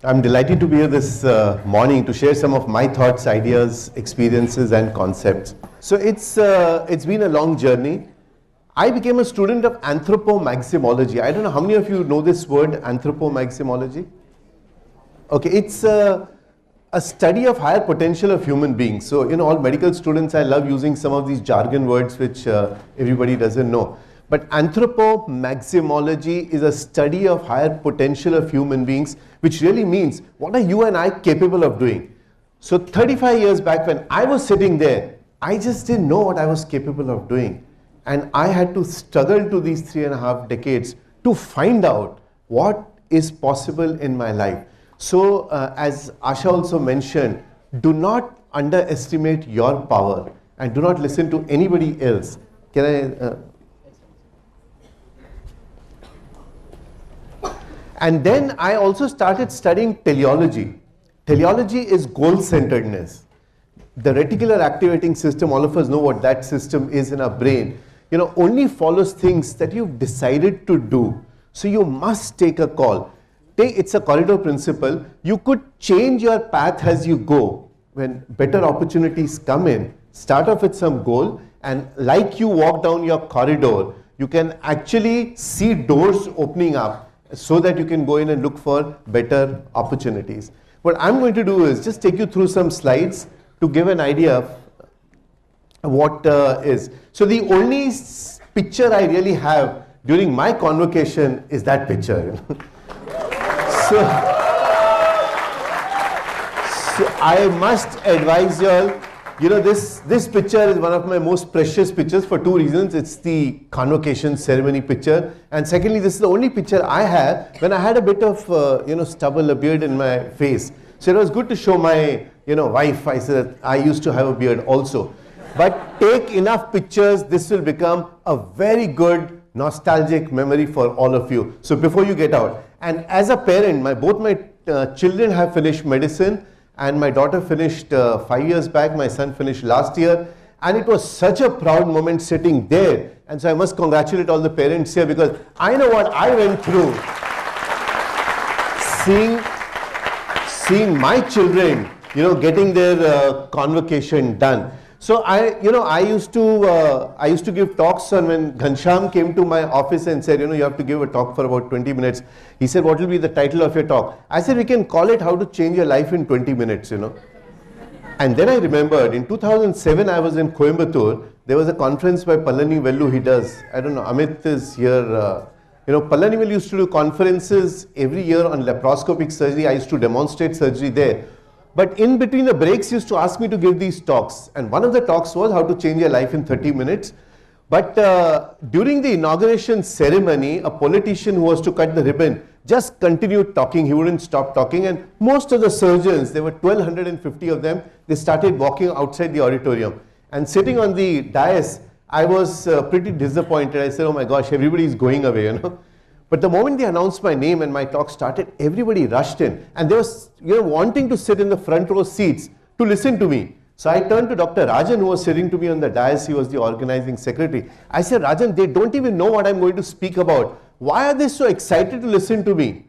I'm delighted to be here this morning to share some of my thoughts, ideas, experiences and concepts. So it's been a long journey. I became a student of anthropomaximology. I don't know how many of you know this word, anthropomaximology? Okay, it's a study of higher potential of human beings. So, all medical students, I love using some of these jargon words which everybody doesn't know. But anthropomaximology is a study of higher potential of human beings, which really means what are you and I capable of doing? So 35 years back when I was sitting there, I just didn't know what I was capable of doing. And I had to struggle to these 3.5 decades to find out what is possible in my life. So as Asha also mentioned, do not underestimate your power and do not listen to anybody else. Can I... And then I also started studying teleology. Teleology is goal-centeredness. The reticular activating system, all of us know what that system is in our brain, only follows things that you've decided to do. So you must take a call. It's a corridor principle. You could change your path as you go. When better opportunities come in, start off with some goal, and like you walk down your corridor, you can actually see doors opening up so that you can go in and look for better opportunities. What I'm going to do is just take you through some slides to give an idea of what is. So the only picture I really have during my convocation is that picture. So I must advise you all, this picture is one of my most precious pictures for two reasons. It's the convocation ceremony picture, and secondly, this is the only picture I have when I had a bit of stubble, a beard in my face. So it was good to show my wife. I said I used to have a beard also. But take enough pictures, this will become a very good nostalgic memory for all of you. So before you get out, and as a parent, both my children have finished medicine. And my daughter finished 5 years back, my son finished last year. And it was such a proud moment sitting there. And so I must congratulate all the parents here because I know what I went through. Seeing my children, getting their convocation done. So I used to give talks, and when Ghanshyam came to my office and said, you have to give a talk for about 20 minutes. He said, what will be the title of your talk? I said, we can call it How to Change Your Life in 20 Minutes, And then I remembered, in 2007, I was in Coimbatore. There was a conference by Palani Vellu. He does, I don't know, Amit is here. Palani Vellu used to do conferences every year on laparoscopic surgery. I used to demonstrate surgery there. But in between the breaks, he used to ask me to give these talks. And one of the talks was how to change your life in 30 minutes. But during the inauguration ceremony, a politician who was to cut the ribbon just continued talking. He wouldn't stop talking. And most of the surgeons, there were 1,250 of them, they started walking outside the auditorium. And sitting on the dais, I was pretty disappointed. I said, oh my gosh, everybody is going away, But the moment they announced my name and my talk started, everybody rushed in. And they were wanting to sit in the front row seats to listen to me. So I turned to Dr. Rajan, who was sitting to me on the dais. He was the organizing secretary. I said, Rajan, they don't even know what I'm going to speak about. Why are they so excited to listen to me?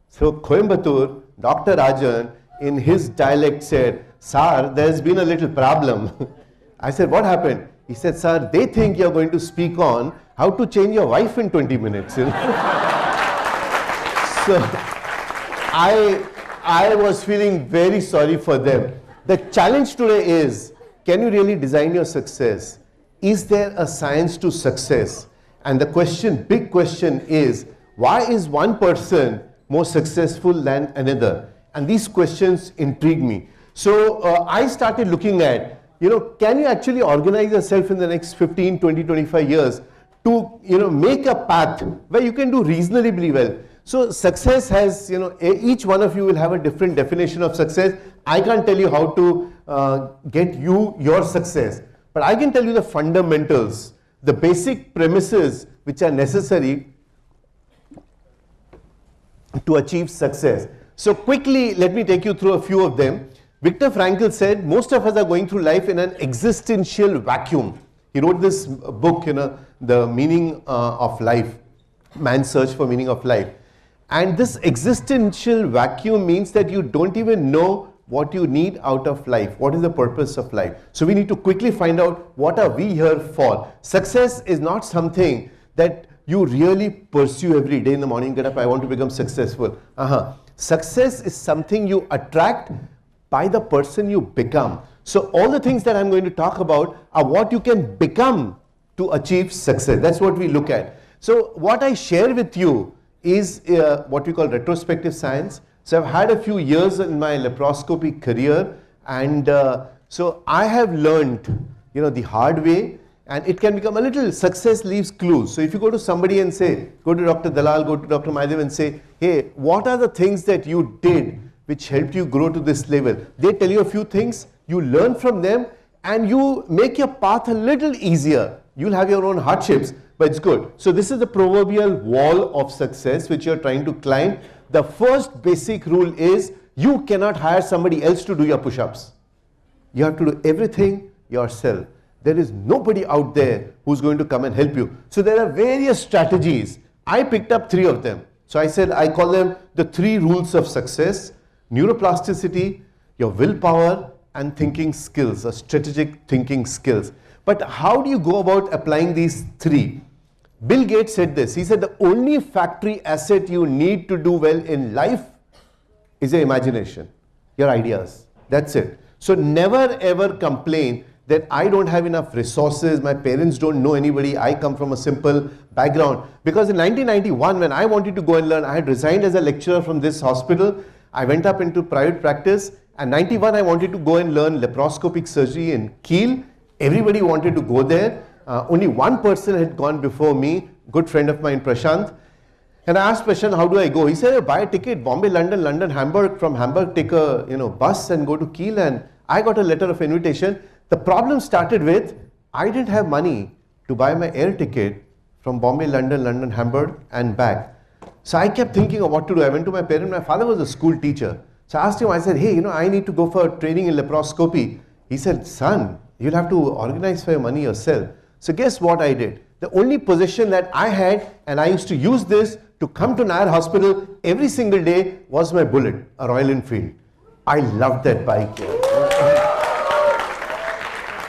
So Coimbatore, Dr. Rajan, in his dialect said, Sir, there's been a little problem. I said, what happened? He said, sir, they think you're going to speak on how to change your wife in 20 minutes. So I was feeling very sorry for them. The challenge today is, can you really design your success? Is there a science to success? And the question, big question is, why is one person more successful than another? And these questions intrigue me. So I started looking at, can you actually organize yourself in the next 15, 20, 25 years to, make a path where you can do reasonably well? So success has, each one of you will have a different definition of success. I can't tell you how to get you your success, but I can tell you the fundamentals, the basic premises which are necessary to achieve success. So quickly, let me take you through a few of them. Viktor Frankl said, most of us are going through life in an existential vacuum. He wrote this book, The Meaning of Life, Man's Search for Meaning of Life. And this existential vacuum means that you don't even know what you need out of life. What is the purpose of life? So we need to quickly find out, what are we here for? Success is not something that you really pursue every day in the morning, get up, I want to become successful. Success is something you attract by the person you become. So all the things that I'm going to talk about are what you can become to achieve success. That's what we look at. So what I share with you is what we call retrospective science. So I've had a few years in my laparoscopy career, and so I have learned, the hard way, and it can become a little, success leaves clues. So if you go to somebody and say, go to Dr. Dalal, go to Dr. Mahadev and say, hey, what are the things that you did which helped you grow to this level? They tell you a few things, you learn from them, and you make your path a little easier. You'll have your own hardships, but it's good. So this is the proverbial wall of success which you're trying to climb. The first basic rule is, you cannot hire somebody else to do your push-ups. You have to do everything yourself. There is nobody out there who's going to come and help you. So there are various strategies. I picked up 3 of them. So I said, I call them the 3 rules of success: neuroplasticity, your willpower, and thinking skills, or strategic thinking skills. But how do you go about applying these 3? Bill Gates said this. He said, the only factory asset you need to do well in life is your imagination, your ideas. That's it. So never ever complain that I don't have enough resources, my parents don't know anybody, I come from a simple background. Because in 1991, when I wanted to go and learn, I had resigned as a lecturer from this hospital. I went up into private practice, and 91 I wanted to go and learn laparoscopic surgery in Kiel. Everybody wanted to go there. Only one person had gone before me, good friend of mine, Prashant. And I asked Prashant, how do I go? He said, buy a ticket, Bombay, London, London, Hamburg. From Hamburg, take a bus and go to Kiel. And I got a letter of invitation. The problem started with, I didn't have money to buy my air ticket from Bombay, London, London, Hamburg and back. So I kept thinking of what to do. I went to my parents. My father was a school teacher. So I asked him, I said, hey, I need to go for training in laparoscopy. He said, son, you'll have to organize for your money yourself. So guess what I did? The only possession that I had, and I used to use this to come to Nair Hospital every single day, was my Bullet, a Royal Enfield. I loved that bike.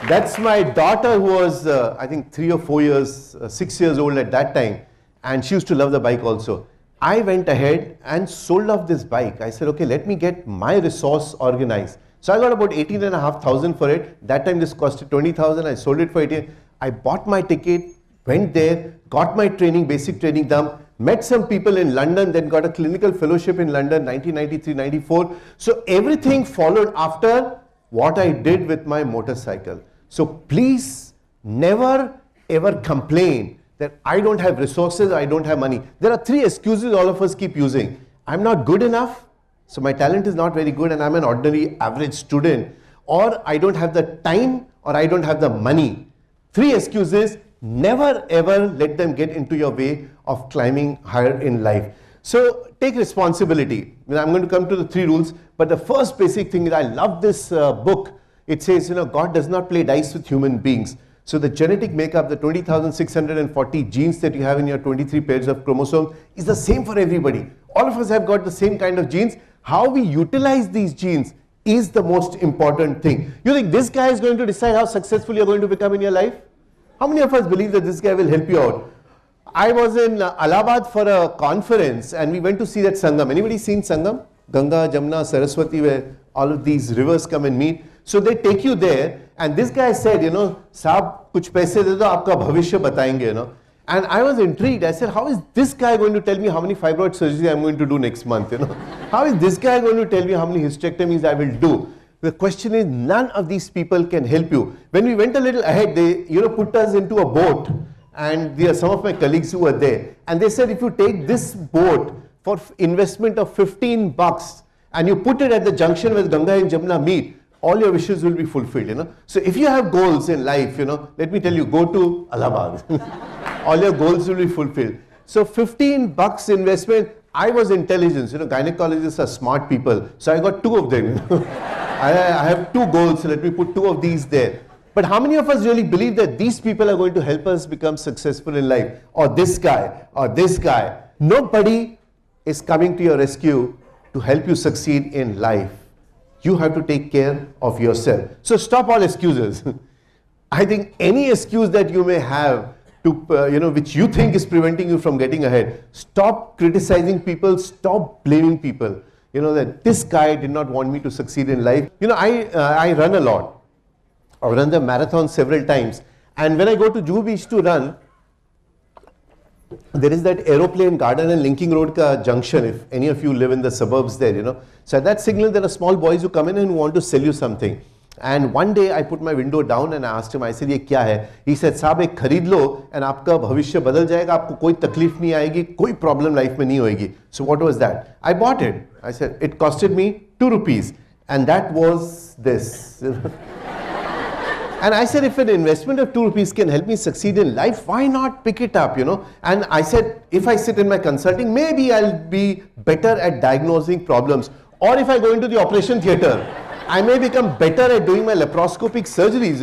That's my daughter, who was, I think 3 or 4 years, 6 years old at that time. And she used to love the bike also. I went ahead and sold off this bike. I said, okay, let me get my resource organized. So I got about 18,500 for it. That time this costed 20,000. I sold it for 18. I bought my ticket, went there, got my training, basic training done, met some people in London, then got a clinical fellowship in London, 1993-94. So everything followed after what I did with my motorcycle. So please never ever complain that I don't have resources, I don't have money. There are 3 excuses all of us keep using. I'm not good enough, so my talent is not very good and I'm an ordinary average student, or I don't have the time, or I don't have the money. 3 excuses, never ever let them get into your way of climbing higher in life. So take responsibility. I'm going to come to the 3 rules, but the first basic thing is, I love this book. It says, God does not play dice with human beings. So the genetic makeup, the 20,640 genes that you have in your 23 pairs of chromosomes, is the same for everybody. All of us have got the same kind of genes. How we utilize these genes is the most important thing. You think this guy is going to decide how successful you're going to become in your life? How many of us believe that this guy will help you out? I was in Allahabad for a conference and we went to see that Sangam. Anybody seen Sangam? Ganga, Jamna, Saraswati, where all of these rivers come and meet. So they take you there, and this guy said, Saab, kuch paise de do, aapka bhavishya batayenge, And I was intrigued. I said, how is this guy going to tell me how many fibroid surgeries I'm going to do next month, How is this guy going to tell me how many hysterectomies I will do? The question is, none of these people can help you. When we went a little ahead, they, put us into a boat, and there are some of my colleagues who were there. And they said, if you take this boat for investment of $15, and you put it at the junction where Ganga and Jamuna meet, all your wishes will be fulfilled, So if you have goals in life, let me tell you, go to Allahabad. All your goals will be fulfilled. So $15 investment. I was intelligence, gynecologists are smart people. So I got 2 of them. I have 2 goals, so let me put 2 of these there. But how many of us really believe that these people are going to help us become successful in life? Or this guy, or this guy. Nobody is coming to your rescue to help you succeed in life. You have to take care of yourself. So stop all excuses. I think any excuse that you may have to, which you think is preventing you from getting ahead, stop criticizing people, stop blaming people. That this guy did not want me to succeed in life. I run a lot. I've run the marathon several times. And when I go to Juhu Beach to run, there is that aeroplane garden and Linking Road ka junction, if any of you live in the suburbs there, So at that signal, there are small boys who come in and who want to sell you something. And one day I put my window down and I asked him, I said, ये क्या है? He said, साहब एक खरीद लो and आपका भविष्य बदल जाएगा, आपको कोई तकलीफ नहीं आएगी, कोई problem life में नहीं होएगी. So what was that? I bought it. I said, it costed me 2 rupees. And that was this. And I said, if an investment of 2 rupees can help me succeed in life, why not pick it up, And I said, if I sit in my consulting, maybe I'll be better at diagnosing problems. Or if I go into the operation theatre, I may become better at doing my laparoscopic surgeries,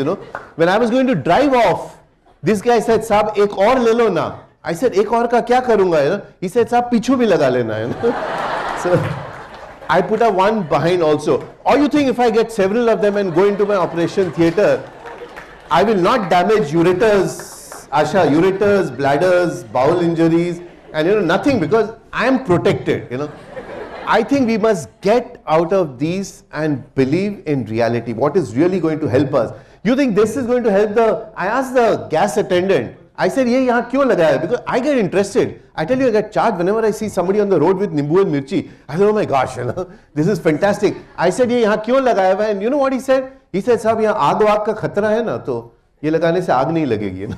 When I was going to drive off, this guy said, "Saab, ek aur le lo na." I said, "Ek aur ka kya karunga?" He said, "Saab, pichu bhi laga lena." So I put a one behind also. Or you think if I get several of them and go into my operation theatre, I will not damage ureters, bladders, bowel injuries, and nothing, because I am protected, I think we must get out of these and believe in reality. What is really going to help us? You think this is going to help I asked the gas attendant, I said, ye yahan kyun lagaya? Because I get interested. I tell you, I get charged whenever I see somebody on the road with nimbu and mirchi. I said, oh my gosh, this is fantastic. I said, ye yahan kyun lagaya hua hai? And you know what he said? He said, "Sahab, yahan aag ka khatra hai na, to ye lagane se aag nahi lagegi."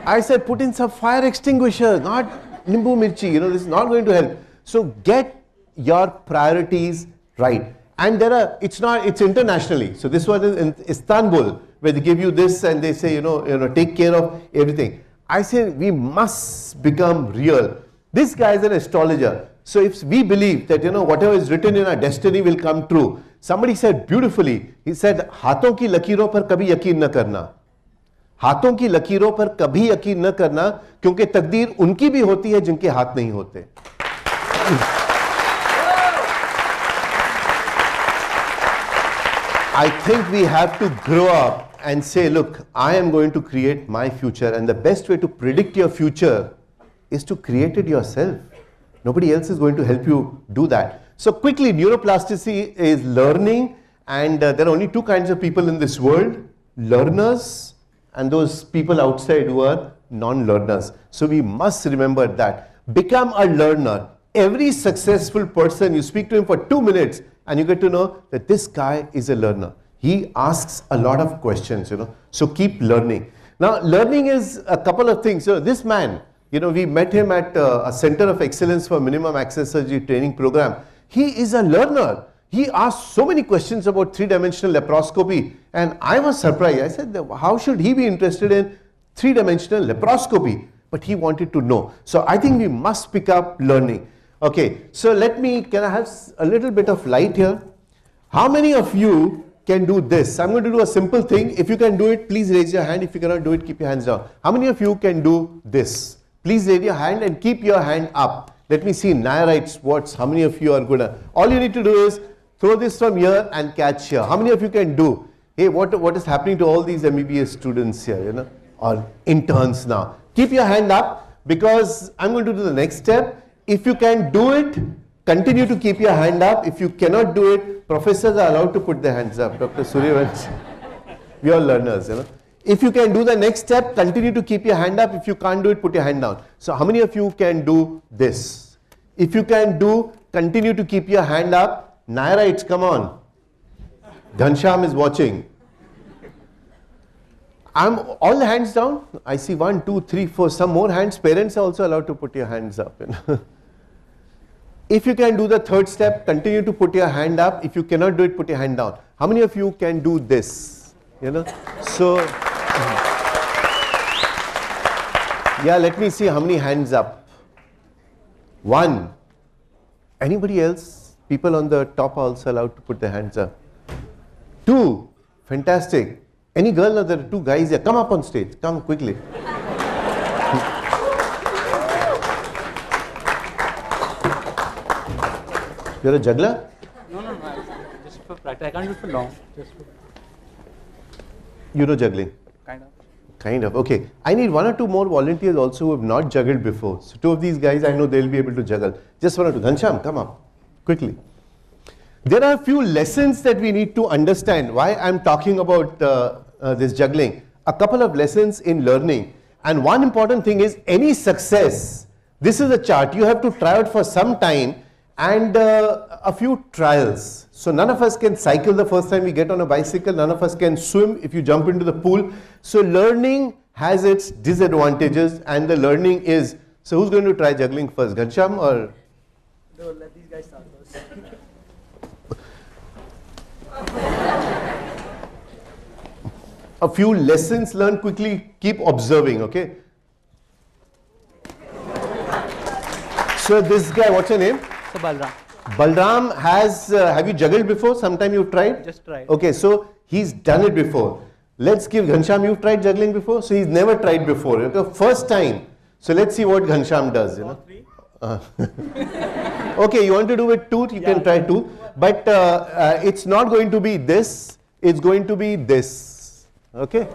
I said, put in some fire extinguisher, not nimbu mirchi. This is not going to help. So get your priorities right. And it's internationally. So this one is in Istanbul, where they give you this and they say, take care of everything. I say we must become real. This guy is an astrologer. So if we believe that, whatever is written in our destiny will come true. Somebody said beautifully, he said, हाथों की लकीरों पर कभी यकीन न करना. हाथों की लकीरों पर कभी यकीन न करना, क्योंकि तकदीर उनकी भी होती है जिनके हाथ नहीं होते. I think we have to grow up and say, look, I am going to create my future, and the best way to predict your future is to create it yourself. Nobody else is going to help you do that. So quickly, neuroplasticity is learning, and there are only two kinds of people in this world: learners and those people outside who are non-learners. So we must remember that. Become a learner. Every successful person, you speak to him for 2 minutes and you get to know that this guy is a learner. He asks a lot of questions, So keep learning. Now, learning is a couple of things. So this man, we met him at a Center of Excellence for Minimum Access Surgery training program. He is a learner. He asked so many questions about 3-dimensional laparoscopy, and I was surprised. I said, how should he be interested in 3-dimensional laparoscopy? But he wanted to know. So I think we must pick up learning. Okay, so can I have a little bit of light here? How many of you can do this? I'm going to do a simple thing. If you can do it, please raise your hand. If you cannot do it, keep your hands down. How many of you can do this? Please raise your hand and keep your hand up. Let me see Nairite squats. How many of you are good? All you need to do is throw this from here and catch here. How many of you can do? Hey, what is happening to all these MBBS students here, or interns now? Keep your hand up, because I'm going to do the next step. If you can do it, continue to keep your hand up. If you cannot do it, professors are allowed to put their hands up. Dr. Suryavansh, we are learners, If you can do the next step, continue to keep your hand up. If you can't do it, put your hand down. So how many of you can do this? If you can do, continue to keep your hand up. Nairites, come on. Ghansham is watching. All the hands down. I see 1, 2, 3, 4. Some more hands. Parents are also allowed to put your hands up. If you can do the third step, continue to put your hand up. If you cannot do it, put your hand down. How many of you can do this? So, yeah, let me see how many hands up. 1. Anybody else? People on the top are also allowed to put their hands up. 2. Fantastic. Any girl? No, there are 2 guys here. Come up on stage. Come quickly. You're a juggler? No, just for practice. I can't do it for long. Just for You know juggling? kind of. Kind of. Okay. I need 1 or 2 more volunteers also who have not juggled before. So 2 of these guys, I know they'll be able to juggle. Just 1 or 2. Ghansham, come up quickly. There are a few lessons that we need to understand why I'm talking about this juggling. A couple of lessons in learning. And one important thing is any success. This is a chart. You have to try out for some time and a few trials. So none of us can cycle the first time we get on a bicycle. None of us can swim if you jump into the pool. So learning has its disadvantages, and the learning is, so who's going to try juggling first, Ghansham or? No, let these guys start first. A few lessons learned quickly, keep observing, okay? So this guy, what's your name? So Balram. Balram has, have you juggled before? Sometime you've tried? Just tried. Okay, so he's done it before. Let's give Ghansham, you've tried juggling before? So he's never tried before, okay? First time. So let's see what Ghansham does, you know. Okay, you want to do it 2, you can try 2. But it's not going to be this, it's going to be this. Okay?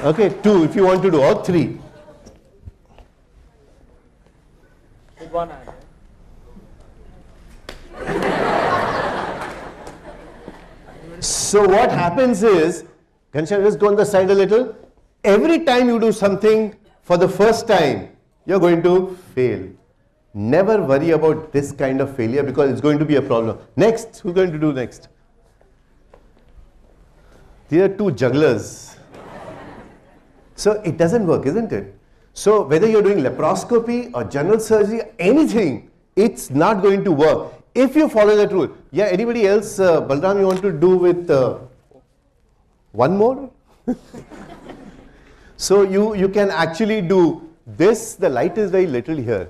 Okay, 2 if you want to do, or 3. With one hand. So what happens is, Ghansham, just go on the side a little. Every time you do something for the first time, you're going to fail. Never worry about this kind of failure because it's going to be a problem. Next, who's going to do next? These are 2 jugglers. So it doesn't work, isn't it? So whether you're doing laparoscopy or general surgery, anything, it's not going to work if you follow that rule. Yeah, anybody else, Balram, you want to do with 1 more? So you can actually do this, the light is very little here.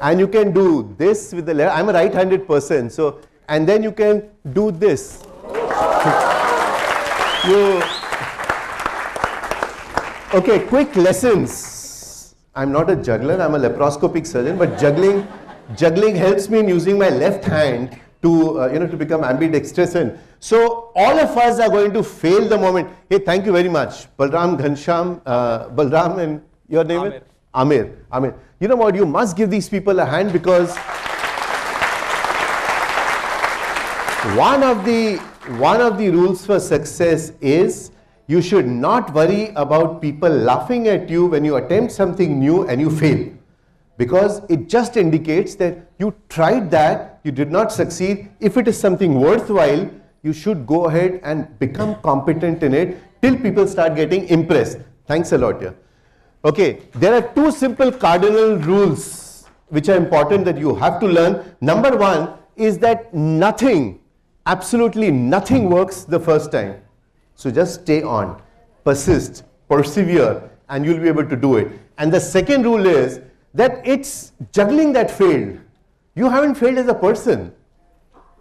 And you can do this with the left. I'm a right-handed person, so, and then you can do this. Okay, quick lessons. I'm not a juggler, I'm a laparoscopic surgeon, but juggling helps me in using my left hand to, to become ambidextrous. And so all of us are going to fail the moment. Hey, thank you very much. Balram, Ghansham, Balram, and your name is? Amir. You know what, you must give these people a hand because one of the rules for success is you should not worry about people laughing at you when you attempt something new and you fail. Because it just indicates that you tried that, you did not succeed. If it is something worthwhile, you should go ahead and become competent in it till people start getting impressed. Thanks a lot, yeah. Okay, there are 2 simple cardinal rules which are important that you have to learn. Number 1 is that nothing, absolutely nothing works the first time. So just stay on, persist, persevere, and you'll be able to do it. And the second rule is that it's juggling that failed. You haven't failed as a person.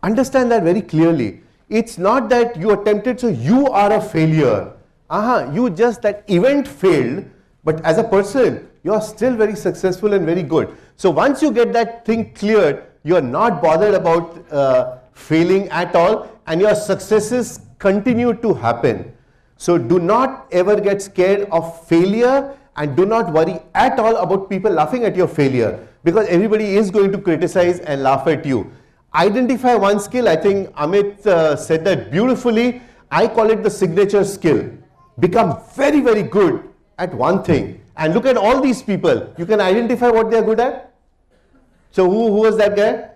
Understand that very clearly. It's not that you attempted, so you are a failure. You just, that event failed, but as a person, you are still very successful and very good. So once you get that thing cleared, you are not bothered about failing at all, and your successes continue to happen. So do not ever get scared of failure, and do not worry at all about people laughing at your failure, because everybody is going to criticize and laugh at you. Identify one skill. I think Amit said that beautifully. I call it the signature skill. Become very, very good at one thing. And look at all these people. You can identify what they are good at. So who was that guy?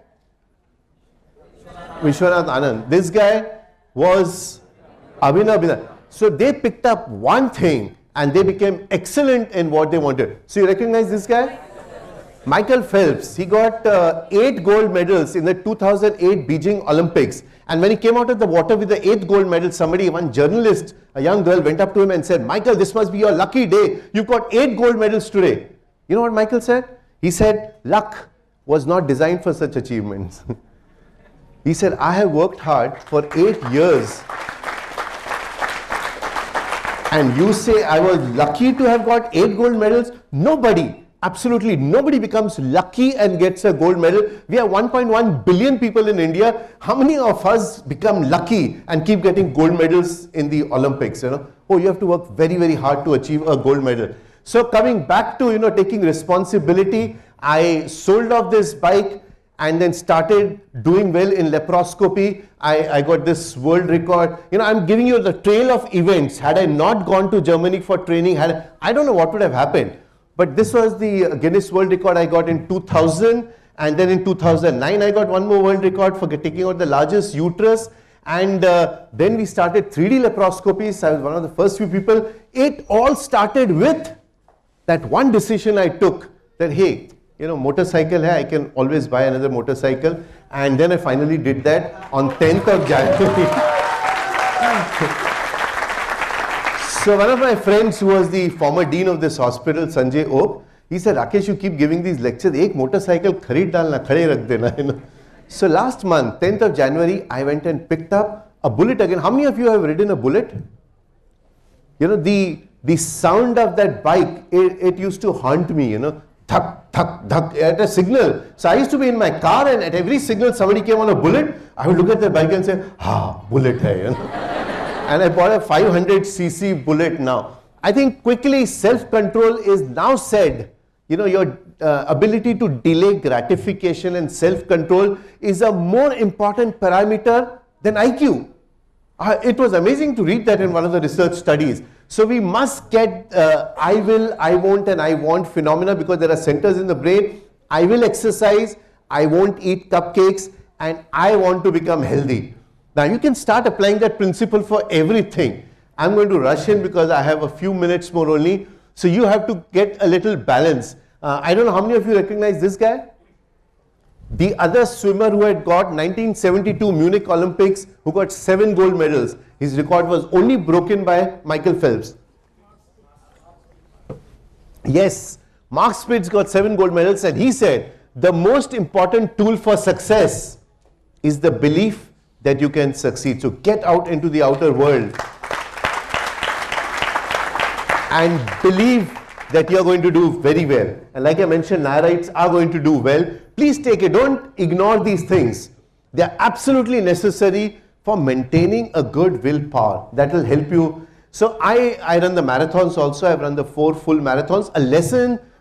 Vishwanath Anand. This guy was Abhinav. So they picked up one thing and they became excellent in what they wanted. So you recognize this guy? Michael Phelps. He got 8 gold medals in the 2008 Beijing Olympics. And when he came out of the water with the 8th gold medal, one journalist, a young girl, went up to him and said, "Michael, this must be your lucky day. You've got 8 gold medals today." You know what Michael said? He said, "Luck was not designed for such achievements." He said, "I have worked hard for 8 years. And you say I was lucky to have got 8 gold medals? Nobody. Absolutely nobody becomes lucky and gets a gold medal. We have 1.1 billion people in India. How many of us become lucky and keep getting gold medals in the Olympics? Oh, you have to work very, very hard to achieve a gold medal. So coming back to, taking responsibility, I sold off this bike and then started doing well in laparoscopy. I got this world record. I'm giving you the trail of events. Had I not gone to Germany for training, I don't know what would have happened. But this was the Guinness World Record I got in 2000, and then in 2009 I got one more world record for taking out the largest uterus. And then we started 3D laparoscopies. I was one of the first few people. It all started with that one decision I took that, hey, motorcycle hai, I can always buy another motorcycle. And then I finally did that on 10th of January. So one of my friends who was the former dean of this hospital, Sanjay Oak, he said, Rakesh, you keep giving these lectures, ek motorcycle kharid dalna, khade rakh dena. So last month, 10th of January, I went and picked up a bullet again. How many of you have ridden a bullet? The sound of that bike, it used to haunt me, thak, thak, thak, at a signal. So I used to be in my car, and at every signal somebody came on a bullet, I would look at the bike and say, bullet hai, And I bought a 500cc bullet now. I think quickly self-control is now said, your ability to delay gratification and self-control is a more important parameter than IQ. It was amazing to read that in one of the research studies. So we must get I will, I won't and I want phenomena, because there are centers in the brain. I will exercise, I won't eat cupcakes, and I want to become healthy. Now you can start applying that principle for everything. I'm going to rush in because I have a few minutes more only. So you have to get a little balance. I don't know how many of you recognize this guy? The other swimmer who had got 1972 Munich Olympics, who got 7 gold medals. His record was only broken by Michael Phelps. Yes, Mark Spitz got 7 gold medals, and he said, the most important tool for success is the belief that you can succeed. So get out into the outer world and believe that you are going to do very well. And like I mentioned, Nairites are going to do well. Please take it. Don't ignore these things. They are absolutely necessary for maintaining a good willpower. That will help you. So I run the marathons also. I've run the 4 full marathons.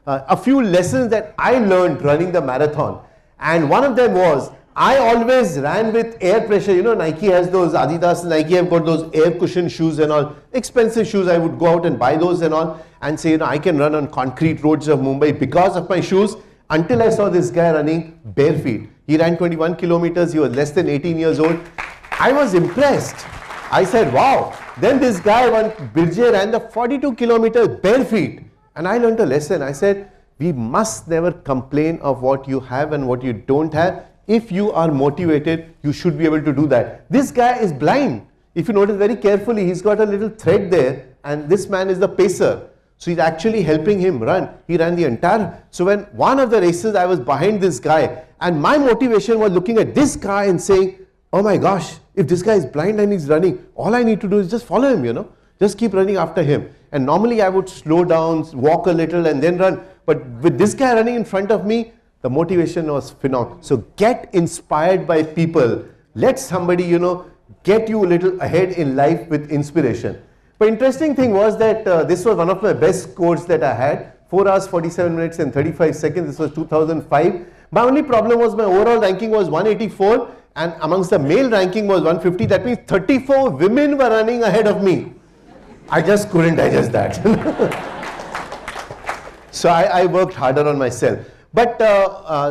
A few lessons that I learned running the marathon. And one of them was, I always ran with air pressure. Nike has those, Adidas, Nike have got those air cushion shoes and all. Expensive shoes. I would go out and buy those and all and say, I can run on concrete roads of Mumbai because of my shoes, until I saw this guy running bare feet. He ran 21 kilometers. He was less than 18 years old. I was impressed. I said, wow. Then this guy, Birje, ran the 42 kilometers bare feet. And I learned a lesson. I said, we must never complain of what you have and what you don't have. If you are motivated, you should be able to do that. This guy is blind. If you notice very carefully, he's got a little thread there, and this man is the pacer. So he's actually helping him run. He ran the entire. So when one of the races, I was behind this guy, and my motivation was looking at this guy and saying, oh my gosh, if this guy is blind and he's running, all I need to do is just follow him, Just keep running after him. And normally I would slow down, walk a little and then run. But with this guy running in front of me, the motivation was phenomenal. So get inspired by people. Let somebody, get you a little ahead in life with inspiration. But interesting thing was that this was one of my best scores that I had. 4 hours, 47 minutes and 35 seconds. This was 2005. My only problem was my overall ranking was 184. And amongst the male ranking was 150. That means 34 women were running ahead of me. I just couldn't digest that. So I worked harder on myself. But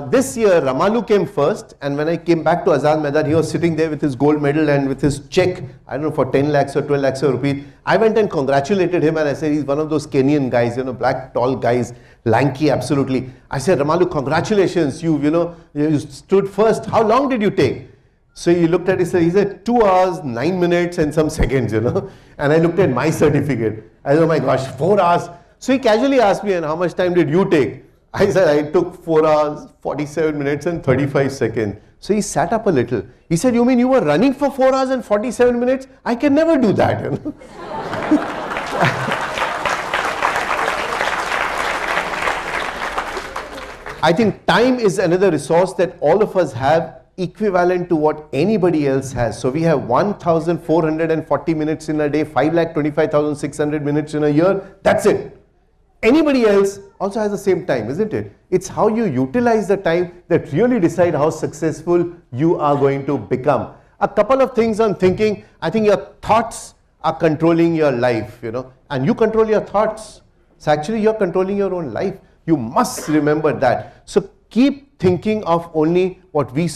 this year, Ramalu came first, and when I came back to Azad Maidan, he was sitting there with his gold medal and with his check, I don't know, for 10 lakhs or 12 lakhs of rupees. I went and congratulated him, and I said, he's one of those Kenyan guys, black, tall guys, lanky, absolutely. I said, Ramalu, congratulations, you stood first. How long did you take? So he looked at it, he said 2 hours, 9 minutes and some seconds, And I looked at my certificate. I said, oh my gosh, 4 hours. So he casually asked me, and how much time did you take? I said, I took 4 hours, 47 minutes and 35 seconds. So he sat up a little. He said, you mean you were running for 4 hours and 47 minutes? I can never do that. I think time is another resource that all of us have, equivalent to what anybody else has. So we have 1,440 minutes in a day, 5,25,600 minutes in a year. That's it. Anybody else also has the same time, isn't it? It's how you utilize the time that really decide how successful you are going to become. A couple of things on thinking. I think your thoughts are controlling your life, and you control your thoughts. So actually you're controlling your own life. You must remember that. So keep thinking of only what we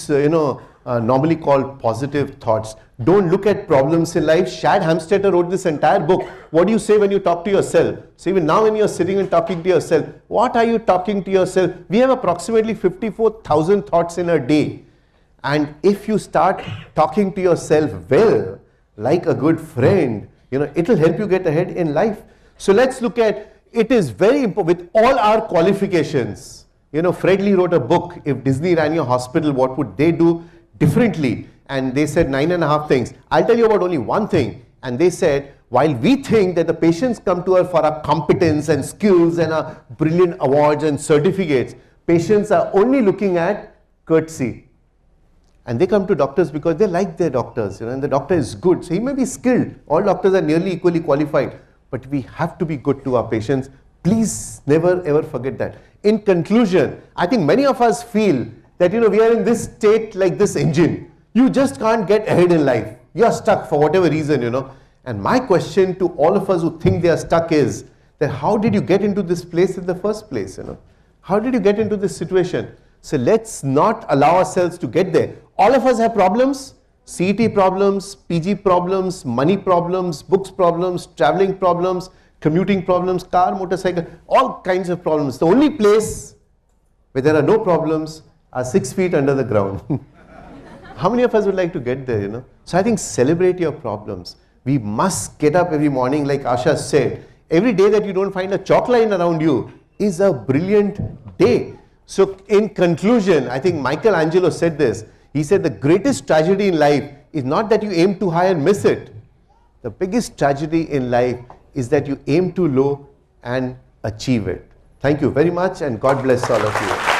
normally call positive thoughts. Don't look at problems in life. Shad Hamstetter wrote this entire book. What do you say when you talk to yourself? So even now when you're sitting and talking to yourself, what are you talking to yourself? We have approximately 54,000 thoughts in a day. And if you start talking to yourself well, like a good friend, it will help you get ahead in life. So let's look at, it is very important with all our qualifications. Fred Lee wrote a book, If Disney Ran Your Hospital, What Would They Do Differently? And they said 9.5 things. I'll tell you about only one thing. And they said, while we think that the patients come to us for our competence and skills and our brilliant awards and certificates, patients are only looking at courtesy. And they come to doctors because they like their doctors, and the doctor is good. So he may be skilled. All doctors are nearly equally qualified. But we have to be good to our patients. Please never ever forget that. In conclusion, I think many of us feel that we are in this state like this engine. You just can't get ahead in life. You are stuck for whatever reason, And my question to all of us who think they are stuck is that how did you get into this place in the first place, How did you get into this situation? So let's not allow ourselves to get there. All of us have problems. CET problems, PG problems, money problems, books problems, traveling problems, commuting problems, car, motorcycle, all kinds of problems. The only place where there are no problems are 6 feet under the ground. How many of us would like to get there, So I think celebrate your problems. We must get up every morning, like Asha said. Every day that you don't find a chalk line around you is a brilliant day. So in conclusion, I think Michelangelo said this. He said the greatest tragedy in life is not that you aim too high and miss it. The biggest tragedy in life is that you aim too low and achieve it. Thank you very much, and God bless all of you.